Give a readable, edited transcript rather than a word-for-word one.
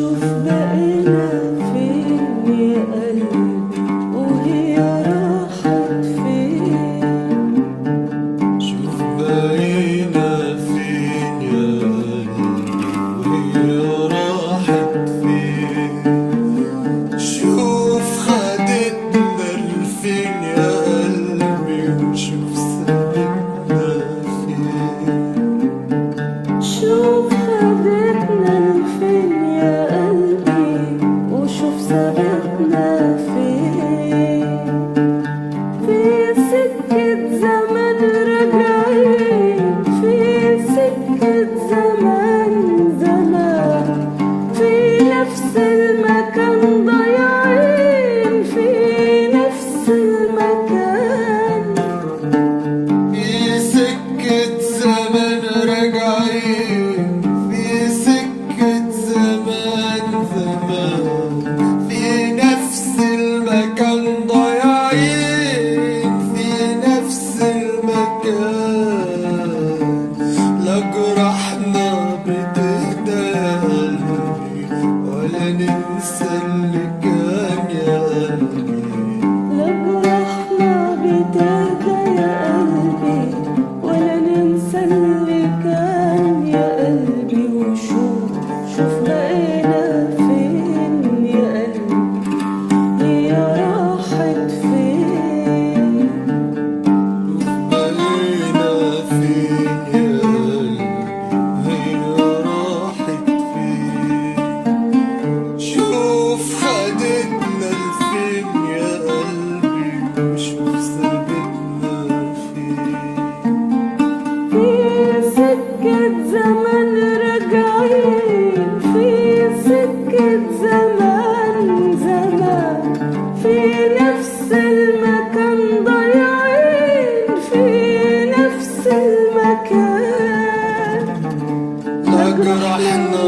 شوف بقينا فين يا قلبي وهي راحت فين. شوف بقينا فين يا قلبي وهي راحت فين. شوف خدتنا لفين يا قلبي وشوف سابتنا فين. شوف خدتنا لفين يا قلبي وشوف سابتنا فين. في سكة زمن راجعين، في سكة زمان زمان، في نفس المكان ضايعين، في نفس المكان. في سكة زمن راجعين، في سكة زمان زمان، في نفس المكان ضايعين، في نفس المكان. لا جرحنا بتهدى يا قلبي ولا ننسى اللي كان يا قلبي. لا جرحنا بتهدى يا قلبي ولا ننسى اللي كان يا قلبي. وشوف بقينا فين يا قلبي هي راحت فين. بقينا فين يا قلبي هي راحت فين. شوف خدتنا لفين يا قلبي وشوف سابتنا فين. في سكة زمن راجعين، في سكة زمان زمان، في نفس المكان ضايعين، في نفس المكان. لا جرحنا